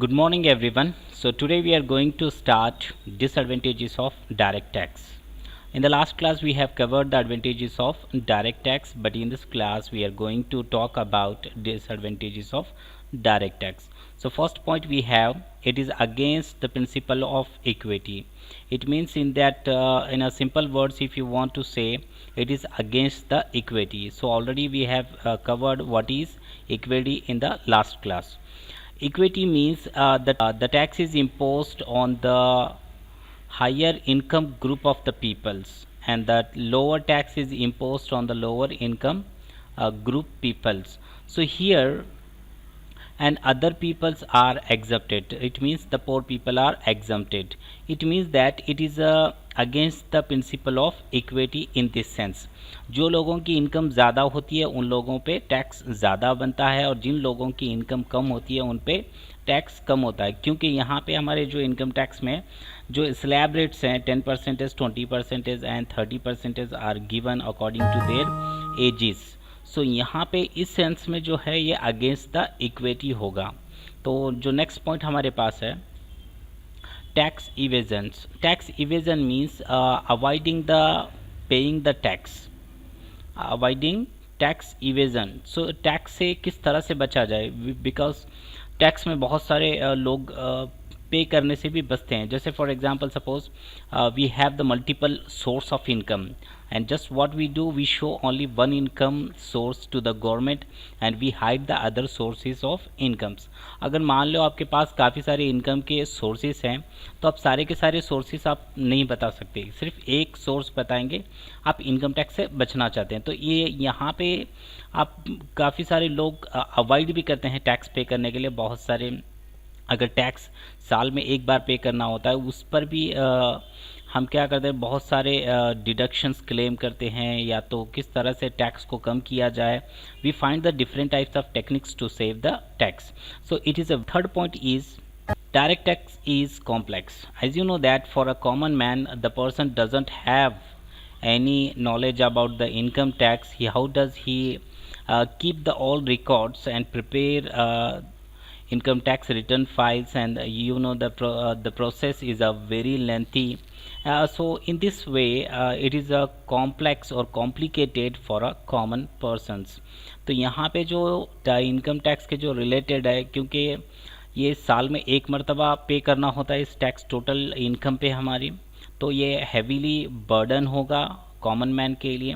Good morning everyone. So today we are going to start disadvantages of direct tax. In the last class we have covered the advantages of direct tax, but in this class we are going to talk about disadvantages of direct tax. So first point we have, it is against the principle of equity. It means in that in a simple words, if you want to say, it is against the equity. So already we have covered what is equity in the last class. Equity means that the tax is imposed on the higher income group of the peoples, and that lower tax is imposed on the lower income group peoples. So here, and other peoples are exempted, it means the poor people are exempted. It means that it is against the principle of equity in this sense. जो लोगों की income ज़्यादा होती है उन लोगों पे tax ज़्यादा बनता है, और जिन लोगों की इनकम कम होती है उन पे टैक्स कम होता है, क्योंकि यहाँ पे हमारे जो इनकम टैक्स में जो स्लैब रेट्स हैं 10%, 20% and 30% are given according to their ages. So यहाँ पे इस सेंस में जो है ये अगेंस्ट द इक्विटी होगा. तो जो नेक्स्ट पॉइंट हमारे पास है, tax evasions. Tax evasion means avoiding the paying the tax, avoiding tax evasion. So tax से किस तरह से बचा जाए, बिकॉज टैक्स में बहुत सारे लोग पे करने से भी बचते हैं. जैसे for example suppose we have the multiple source of income, and just what we do, we show only one income source to the government and we hide the other sources of incomes. अगर मान लो आपके पास काफ़ी सारे income के sources हैं, तो आप सारे के सारे सोर्सेस आप नहीं बता सकते, सिर्फ एक सोर्स बताएंगे. आप इनकम टैक्स से बचना चाहते हैं, तो ये यहाँ पे आप काफ़ी सारे लोग अवॉइड भी करते हैं टैक्स पे करने के लिए. बहुत सारे अगर टैक्स साल में एक बार पे करना होता है, उस पर भी हम क्या करते हैं, बहुत सारे डिडक्शंस क्लेम करते हैं, या तो किस तरह से टैक्स को कम किया जाए. We find the different types of techniques to save the tax. So it is a third point is direct tax is complex. As you know that for a common man, the person doesn't have any knowledge about the income tax. How does he keep the all records and prepare income tax return files, and the process is a very lengthy. So in this way it is a complex or complicated for a common persons. तो यहाँ पे जो income tax के जो related है, क्योंकि ये साल में एक मरतबा पे करना होता है इस टैक्स टोटल इनकम पे हमारी, तो ये हैवीली बर्डन होगा कॉमन मैन के लिए.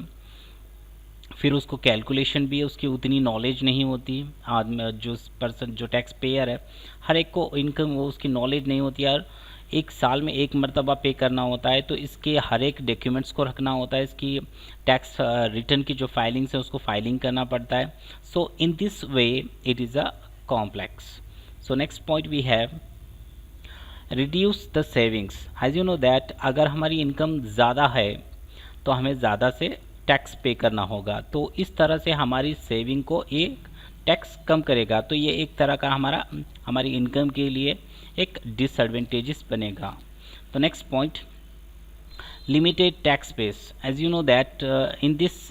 फिर उसको कैलकुलेशन भी उसकी उतनी नॉलेज नहीं होती. आदमी जो पर्सन जो टैक्स पेयर है, हर एक को इनकम वो उसकी नॉलेज नहीं होती यार. एक साल में एक मरतबा पे करना होता है, तो इसके हर एक डॉक्यूमेंट्स को रखना होता है, इसकी टैक्स रिटर्न की जो फाइलिंग्स है उसको फाइलिंग करना पड़ता है. So in this way it is a complex. So next point we have reduce the savings. As you know that अगर हमारी इनकम ज़्यादा है तो हमें ज़्यादा से टैक्स पे करना होगा, तो इस तरह से हमारी सेविंग को एक टैक्स कम करेगा. तो ये एक तरह का हमारी इनकम के लिए एक डिसएडवांटेजेस बनेगा. तो next point, limited tax base. As you know that in this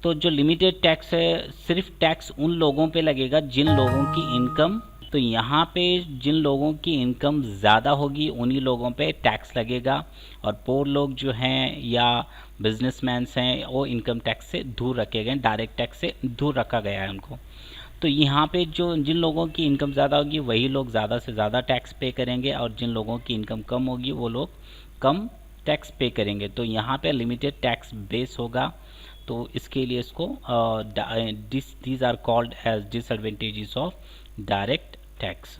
तो जो लिमिटेड टैक्स है, सिर्फ टैक्स उन लोगों पे लगेगा जिन लोगों की इनकम, तो यहाँ पे जिन लोगों की इनकम ज़्यादा होगी उन्हीं लोगों पे टैक्स लगेगा, और पोर लोग जो हैं या बिजनेसमैन्स हैं वो इनकम टैक्स से दूर रखे गए, डायरेक्ट टैक्स से दूर रखा गया है उनको. तो यहाँ पे जो जिन लोगों की इनकम ज़्यादा होगी वही लोग ज़्यादा से ज़्यादा टैक्स पे करेंगे, और जिन लोगों की इनकम कम होगी वो लोग कम टैक्स पे करेंगे. तो यहाँ पे लिमिटेड टैक्स बेस होगा. तो इसके लिए इसको these are called as disadvantages of direct tax.